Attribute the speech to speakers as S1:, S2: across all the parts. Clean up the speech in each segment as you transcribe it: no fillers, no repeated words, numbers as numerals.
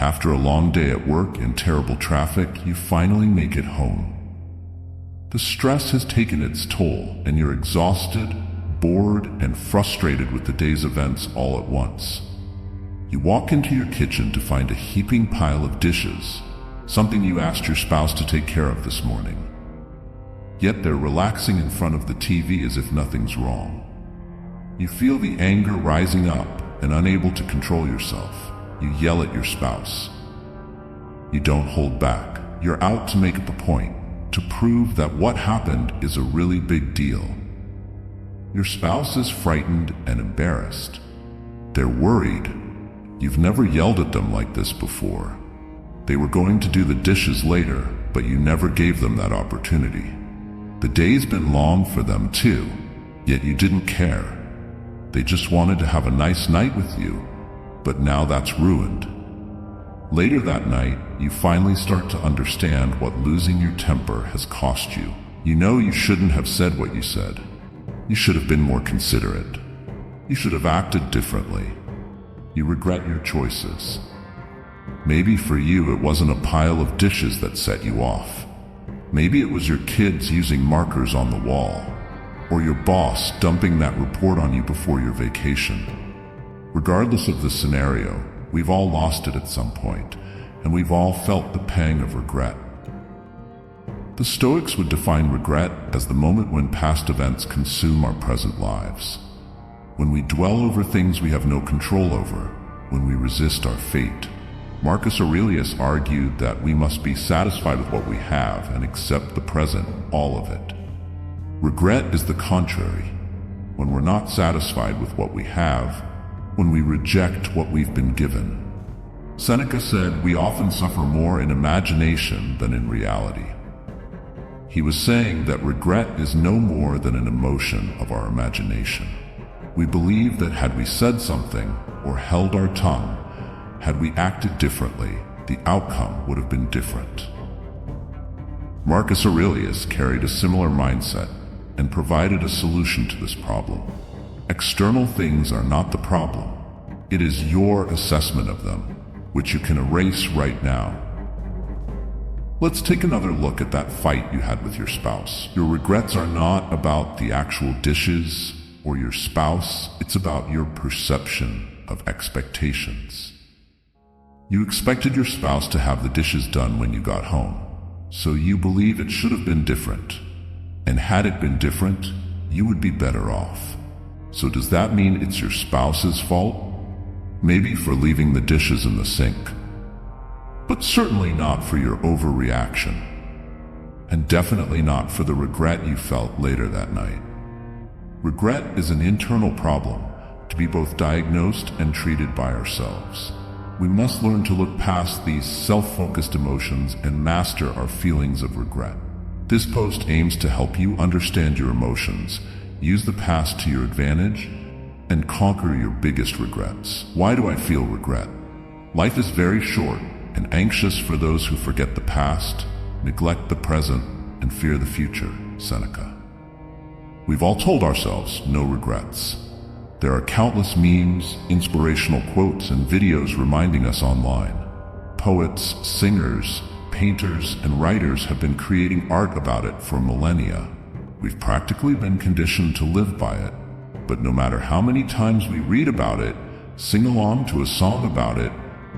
S1: After a long day at work in terrible traffic, you finally make it home. The stress has taken its toll, and you're exhausted, bored, and frustrated with the day's events all at once. You walk into your kitchen to find a heaping pile of dishes, something you asked your spouse to take care of this morning. Yet they're relaxing in front of the TV as if nothing's wrong. You feel the anger rising up, and unable to control yourself, you yell at your spouse. You don't hold back. You're out to make up a point, to prove that what happened is a really big deal. Your spouse is frightened and embarrassed. They're worried. You've never yelled at them like this before. They were going to do the dishes later, but you never gave them that opportunity. The day's been long for them too, yet you didn't care. They just wanted to have a nice night with you, but now that's ruined. Later that night, you finally start to understand what losing your temper has cost you. You know you shouldn't have said what you said. You should have been more considerate. You should have acted differently. You regret your choices. Maybe for you it wasn't a pile of dishes that set you off. Maybe it was your kids using markers on the wall, or your boss dumping that report on you before your vacation. Regardless of the scenario, we've all lost it at some point, and we've all felt the pang of regret. The Stoics would define regret as the moment when past events consume our present lives. When we dwell over things we have no control over, when we resist our fate. Marcus Aurelius argued that we must be satisfied with what we have and accept the present, all of it. Regret is the contrary. When we're not satisfied with what we have, when we reject what we've been given. Seneca said we often suffer more in imagination than in reality. He was saying that regret is no more than an emotion of our imagination. We believe that had we said something or held our tongue, had we acted differently, the outcome would have been different. Marcus Aurelius carried a similar mindset and provided a solution to this problem. External things are not the problem. It is your assessment of them, which you can erase right now. Let's take another look at that fight you had with your spouse. Your regrets are not about the actual dishes or your spouse. It's about your perception of expectations. You expected your spouse to have the dishes done when you got home, so you believe it should have been different. And had it been different, you would be better off. So does that mean it's your spouse's fault? Maybe for leaving the dishes in the sink, but certainly not for your overreaction, and definitely not for the regret you felt later that night. Regret is an internal problem to be both diagnosed and treated by ourselves. We must learn to look past these self-focused emotions and master our feelings of regret. This post aims to help you understand your emotions, use the past to your advantage, and conquer your biggest regrets. Why do I feel regret? Life is very short and anxious for those who forget the past, neglect the present, and fear the future. Seneca. We've all told ourselves no regrets. There are countless memes, inspirational quotes, and videos reminding us online. Poets, singers, painters, and writers have been creating art about it for millennia. We've practically been conditioned to live by it. But no matter how many times we read about it, sing along to a song about it,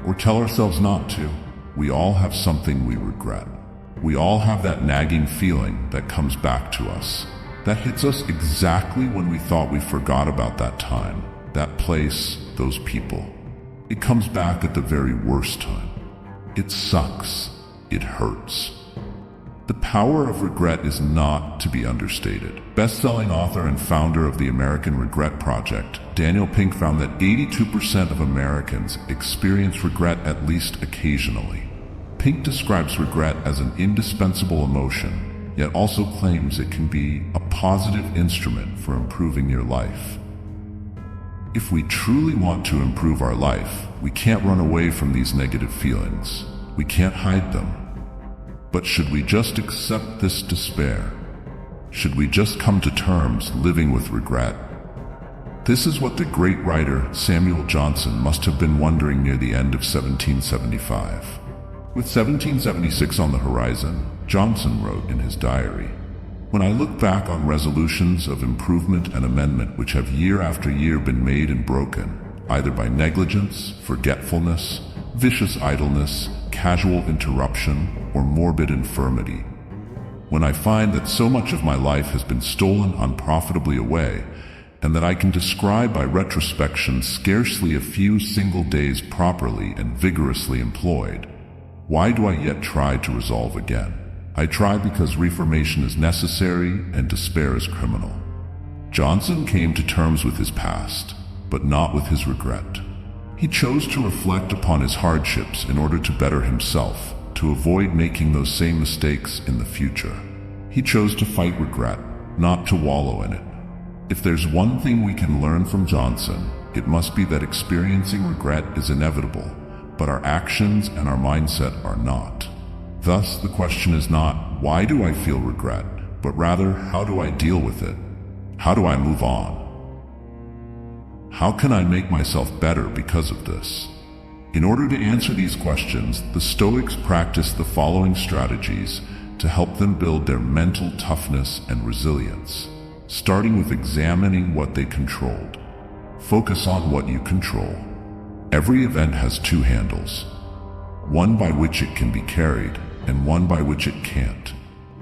S1: or tell ourselves not to, we all have something we regret. We all have that nagging feeling that comes back to us, that hits us exactly when we thought we forgot about that time, that place, those people. It comes back at the very worst time. It sucks. It hurts. The power of regret is not to be understated. Best-selling author and founder of the American Regret Project, Daniel Pink found that 82% of Americans experience regret at least occasionally. Pink describes regret as an indispensable emotion, yet also claims it can be a positive instrument for improving your life. If we truly want to improve our life, we can't run away from these negative feelings. We can't hide them. But should we just accept this despair? Should we just come to terms living with regret? This is what the great writer Samuel Johnson must have been wondering near the end of 1775. With 1776 on the horizon, Johnson wrote in his diary, "When I look back on resolutions of improvement and amendment which have year after year been made and broken, either by negligence, forgetfulness, vicious idleness, casual interruption, or morbid infirmity, when I find that so much of my life has been stolen unprofitably away, and that I can describe by retrospection scarcely a few single days properly and vigorously employed, why do I yet try to resolve again? I try because reformation is necessary and despair is criminal." Johnson came to terms with his past, but not with his regret. He chose to reflect upon his hardships in order to better himself, to avoid making those same mistakes in the future. He chose to fight regret, not to wallow in it. If there's one thing we can learn from Johnson, it must be that experiencing regret is inevitable, but our actions and our mindset are not. Thus, the question is not, why do I feel regret, but rather, how do I deal with it? How do I move on? How can I make myself better because of this? In order to answer these questions, the Stoics practiced the following strategies to help them build their mental toughness and resilience, starting with examining what they controlled. Focus on what you control. Every event has two handles, one by which it can be carried and one by which it can't.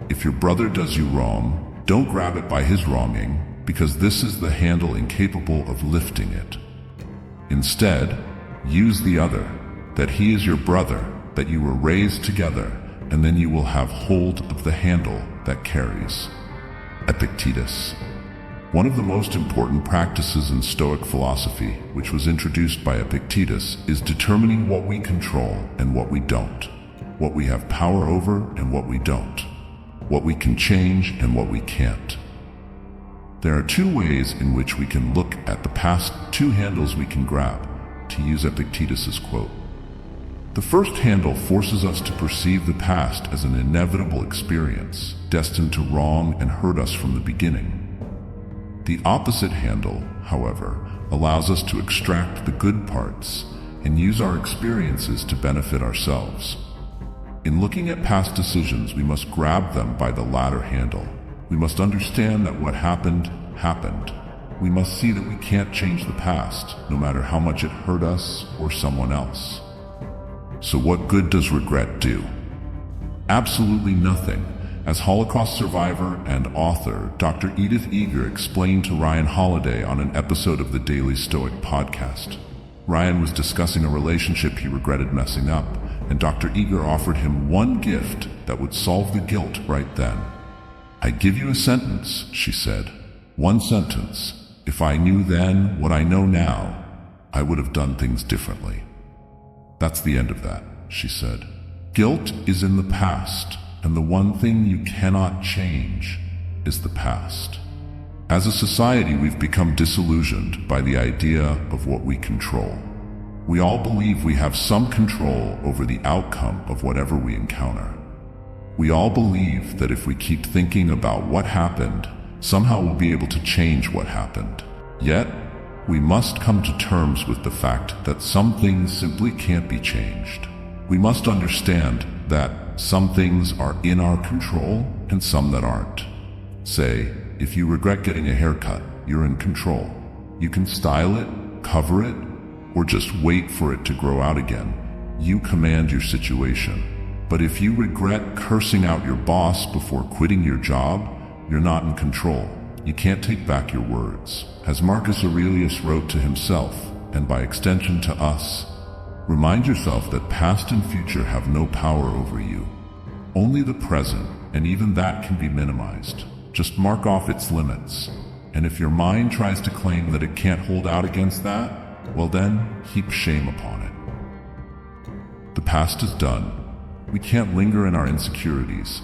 S1: If your brother does you wrong, don't grab it by his wronging, because this is the handle incapable of lifting it. Instead, use the other, that he is your brother, that you were raised together, and then you will have hold of the handle that carries. Epictetus. One of the most important practices in Stoic philosophy, which was introduced by Epictetus, is determining what we control and what we don't, what we have power over and what we don't, what we can change and what we can't. There are two ways in which we can look at the past, two handles we can grab, to use Epictetus's quote. The first handle forces us to perceive the past as an inevitable experience, destined to wrong and hurt us from the beginning. The opposite handle, however, allows us to extract the good parts and use our experiences to benefit ourselves. In looking at past decisions, we must grab them by the latter handle. We must understand that what happened, happened. We must see that we can't change the past, no matter how much it hurt us or someone else. So what good does regret do? Absolutely nothing. As Holocaust survivor and author, Dr. Edith Eger explained to Ryan Holiday on an episode of the Daily Stoic podcast. Ryan was discussing a relationship he regretted messing up, and Dr. Eger offered him one gift that would solve the guilt right then. "I give you a sentence," she said. "One sentence. If I knew then what I know now, I would have done things differently." "That's the end of that," she said. Guilt is in the past, and the one thing you cannot change is the past. As a society, we've become disillusioned by the idea of what we control. We all believe we have some control over the outcome of whatever we encounter. We all believe that if we keep thinking about what happened, somehow we'll be able to change what happened. Yet, we must come to terms with the fact that some things simply can't be changed. We must understand that some things are in our control and some that aren't. Say, if you regret getting a haircut, you're in control. You can style it, cover it, or just wait for it to grow out again. You command your situation. But if you regret cursing out your boss before quitting your job, you're not in control. You can't take back your words. As Marcus Aurelius wrote to himself, and by extension to us, remind yourself that past and future have no power over you. Only the present, and even that can be minimized. Just mark off its limits. And if your mind tries to claim that it can't hold out against that, well then, heap shame upon it. The past is done. We can't linger in our insecurities.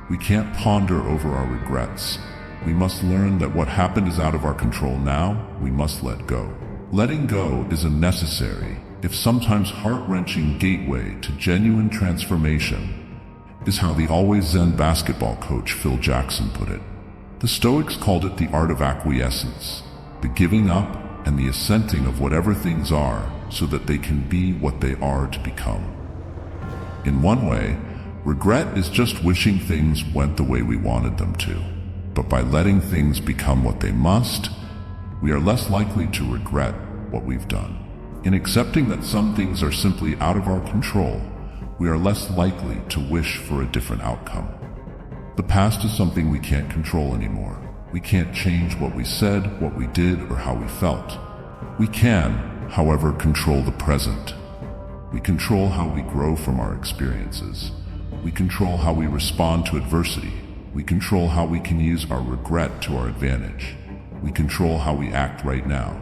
S1: We can't ponder over our regrets. We must learn that what happened is out of our control now. We must let go. Letting go is a necessary, if sometimes heart-wrenching, gateway to genuine transformation, is how the always Zen basketball coach Phil Jackson put it. The Stoics called it the art of acquiescence, the giving up and the assenting of whatever things are so that they can be what they are to become. In one way, regret is just wishing things went the way we wanted them to. But by letting things become what they must, we are less likely to regret what we've done. In accepting that some things are simply out of our control, we are less likely to wish for a different outcome. The past is something we can't control anymore. We can't change what we said, what we did, or how we felt. We can, however, control the present. We control how we grow from our experiences. We control how we respond to adversity. We control how we can use our regret to our advantage. We control how we act right now.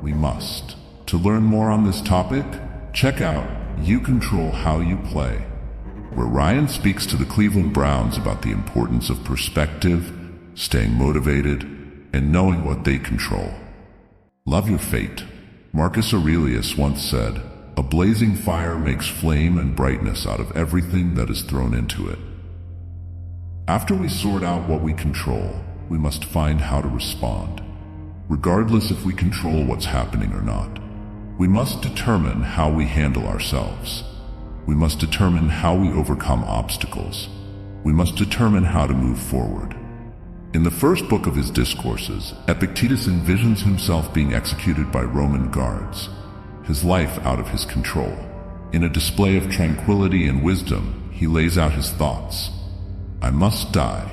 S1: We must. To learn more on this topic, check out You Control How You Play, where Ryan speaks to the Cleveland Browns about the importance of perspective, staying motivated, and knowing what they control. Love your fate. Marcus Aurelius once said, "A blazing fire makes flame and brightness out of everything that is thrown into it." After we sort out what we control, we must find how to respond. Regardless if we control what's happening or not, we must determine how we handle ourselves. We must determine how we overcome obstacles. We must determine how to move forward. In the first book of his Discourses, Epictetus envisions himself being executed by Roman guards, his life out of his control. In a display of tranquility and wisdom, he lays out his thoughts. "I must die,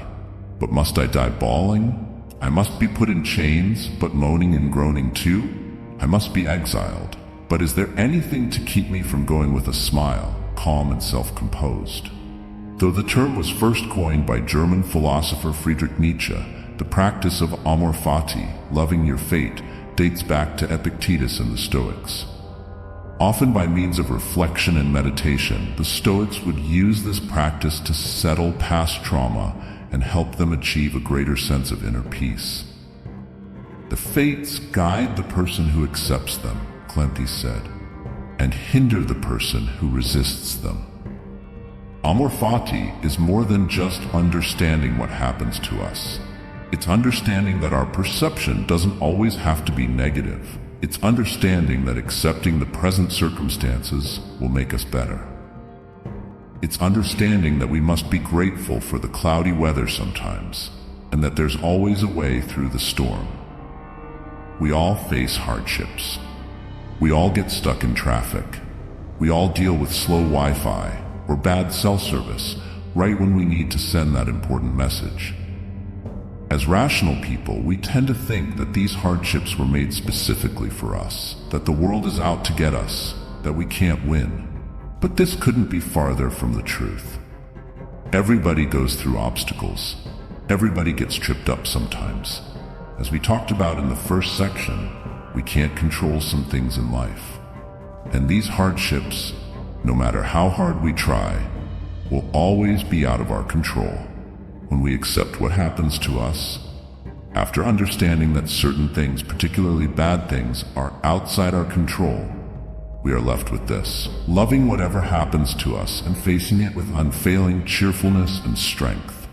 S1: but must I die bawling? I must be put in chains, but moaning and groaning too? I must be exiled, but is there anything to keep me from going with a smile, calm and self-composed?" Though the term was first coined by German philosopher Friedrich Nietzsche, the practice of amor fati, loving your fate, dates back to Epictetus and the Stoics. Often by means of reflection and meditation, the Stoics would use this practice to settle past trauma and help them achieve a greater sense of inner peace. "The fates guide the person who accepts them," Cleanthes said, "and hinder the person who resists them." Amor fati is more than just understanding what happens to us. It's understanding that our perception doesn't always have to be negative. It's understanding that accepting the present circumstances will make us better. It's understanding that we must be grateful for the cloudy weather sometimes, and that there's always a way through the storm. We all face hardships. We all get stuck in traffic. We all deal with slow Wi-Fi or bad cell service right when we need to send that important message. As rational people, we tend to think that these hardships were made specifically for us, that the world is out to get us, that we can't win. But this couldn't be farther from the truth. Everybody goes through obstacles. Everybody gets tripped up sometimes. As we talked about in the first section, we can't control some things in life. And these hardships, no matter how hard we try, will always be out of our control. When we accept what happens to us, after understanding that certain things, particularly bad things, are outside our control, we are left with this: loving whatever happens to us and facing it with unfailing cheerfulness and strength.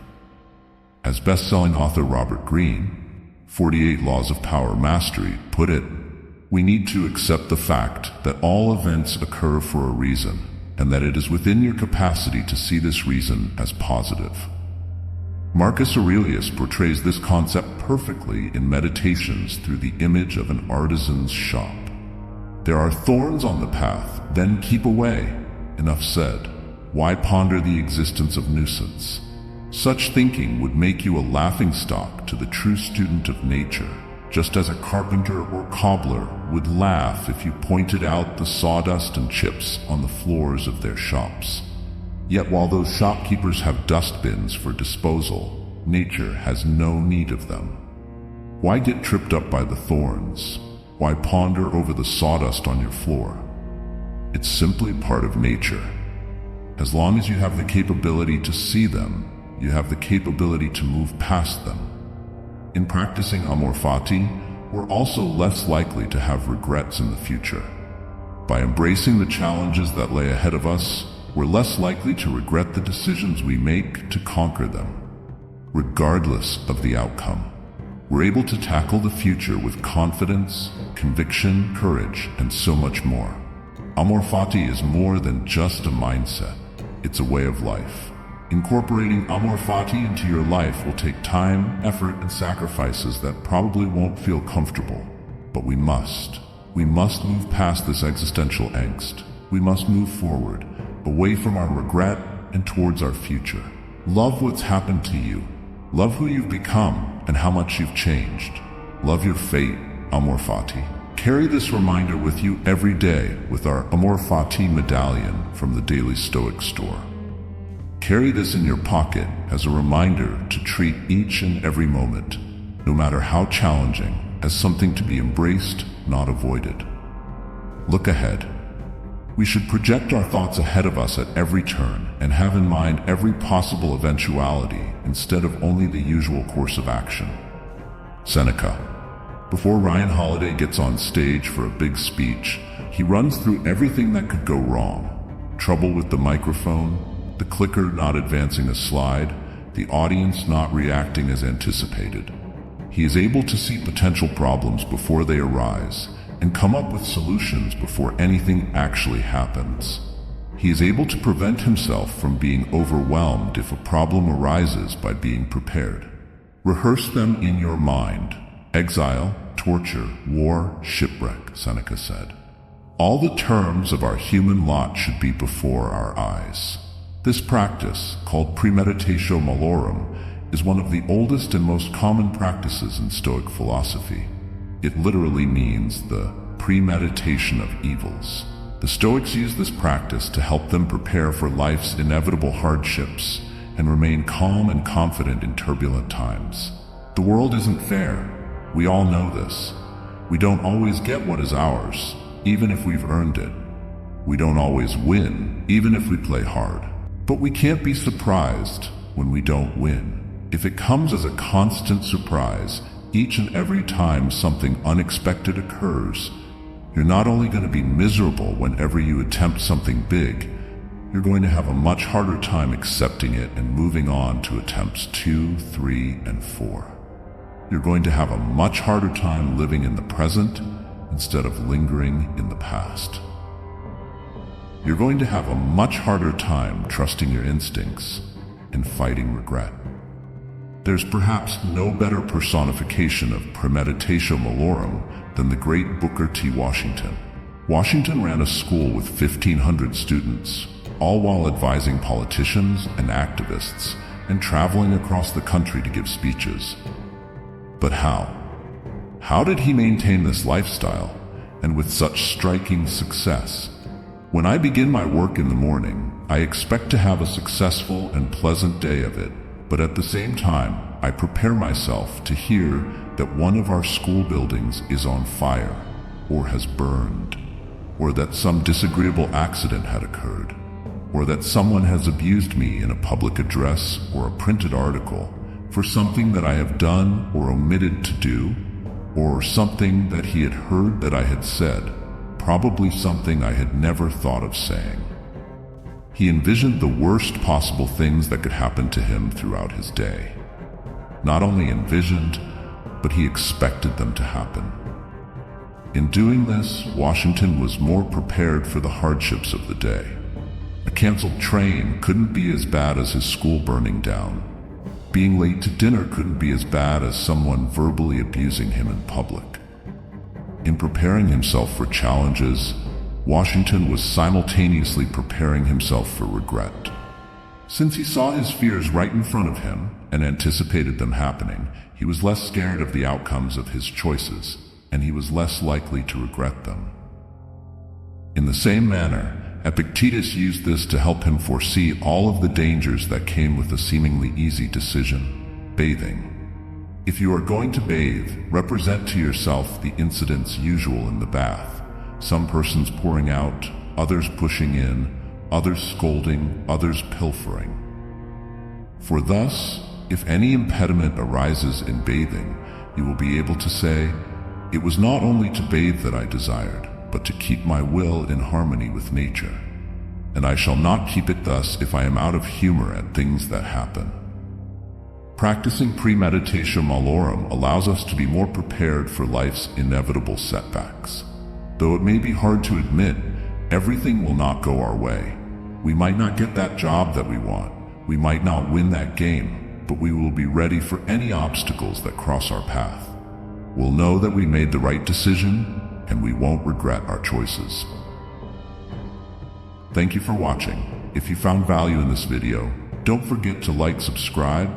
S1: As best-selling author Robert Greene, 48 Laws of Power Mastery, put it, we need to accept the fact that all events occur for a reason, and that it is within your capacity to see this reason as positive. Marcus Aurelius portrays this concept perfectly in Meditations through the image of an artisan's shop. "There are thorns on the path, then keep away. Enough said. Why ponder the existence of nuisance?" Such thinking would make you a laughingstock to the true student of nature, just as a carpenter or cobbler would laugh if you pointed out the sawdust and chips on the floors of their shops. Yet while those shopkeepers have dustbins for disposal, nature has no need of them. Why get tripped up by the thorns? Why ponder over the sawdust on your floor? It's simply part of nature. As long as you have the capability to see them, you have the capability to move past them. In practicing amor fati, we're also less likely to have regrets in the future. By embracing the challenges that lay ahead of us, we're less likely to regret the decisions we make to conquer them, regardless of the outcome. We're able to tackle the future with confidence, conviction, courage, and so much more. Amor fati is more than just a mindset. It's a way of life. Incorporating amor fati into your life will take time, effort, and sacrifices that probably won't feel comfortable. But we must. We must move past this existential angst. We must move forward, away from our regret and towards our future. Love what's happened to you. Love who you've become and how much you've changed. Love your fate, amor fati. Carry this reminder with you every day with our amor fati medallion from the Daily Stoic store. Carry this in your pocket as a reminder to treat each and every moment, no matter how challenging, as something to be embraced, not avoided. Look ahead. We should project our thoughts ahead of us at every turn and have in mind every possible eventuality instead of only the usual course of action. Seneca. Before Ryan Holiday gets on stage for a big speech, he runs through everything that could go wrong. Trouble with the microphone, the clicker not advancing a slide, the audience not reacting as anticipated. He is able to see potential problems before they arise and come up with solutions before anything actually happens. He is able to prevent himself from being overwhelmed if a problem arises by being prepared. Rehearse them in your mind. Exile, torture, war, shipwreck, Seneca said. All the terms of our human lot should be before our eyes. This practice, called premeditatio malorum, is one of the oldest and most common practices in Stoic philosophy. It literally means the premeditation of evils. The Stoics use this practice to help them prepare for life's inevitable hardships and remain calm and confident in turbulent times. The world isn't fair. We all know this. We don't always get what is ours, even if we've earned it. We don't always win, even if we play hard. But we can't be surprised when we don't win. If it comes as a constant surprise, each and every time something unexpected occurs, you're not only going to be miserable whenever you attempt something big, you're going to have a much harder time accepting it and moving on to attempts 2, 3, and 4. You're going to have a much harder time living in the present instead of lingering in the past. You're going to have a much harder time trusting your instincts and fighting regret. There's perhaps no better personification of premeditatio malorum than the great Booker T. Washington. Washington ran a school with 1,500 students, all while advising politicians and activists and traveling across the country to give speeches. But how? How did he maintain this lifestyle, and with such striking success? When I begin my work in the morning, I expect to have a successful and pleasant day of it, but at the same time, I prepare myself to hear that one of our school buildings is on fire, or has burned, or that some disagreeable accident had occurred, or that someone has abused me in a public address or a printed article for something that I have done or omitted to do, or something that he had heard that I had said, probably something I had never thought of saying. He envisioned the worst possible things that could happen to him throughout his day. Not only envisioned, but he expected them to happen. In doing this, Washington was more prepared for the hardships of the day. A canceled train couldn't be as bad as his school burning down. Being late to dinner couldn't be as bad as someone verbally abusing him in public. In preparing himself for challenges, Washington was simultaneously preparing himself for regret. Since he saw his fears right in front of him and anticipated them happening, he was less scared of the outcomes of his choices, and he was less likely to regret them. In the same manner, Epictetus used this to help him foresee all of the dangers that came with a seemingly easy decision: bathing. If you are going to bathe, represent to yourself the incidents usual in the bath. Some persons pouring out, others pushing in, others scolding, others pilfering. For thus, if any impediment arises in bathing, you will be able to say, "It was not only to bathe that I desired, but to keep my will in harmony with nature. And I shall not keep it thus if I am out of humor at things that happen." Practicing premeditatio malorum allows us to be more prepared for life's inevitable setbacks. Though it may be hard to admit, everything will not go our way. We might not get that job that we want. We might not win that game, but we will be ready for any obstacles that cross our path. We'll know that we made the right decision, and we won't regret our choices. Thank you for watching. If you found value in this video, don't forget to like, subscribe,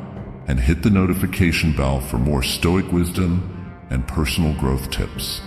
S1: and hit the notification bell for more Stoic wisdom and personal growth tips.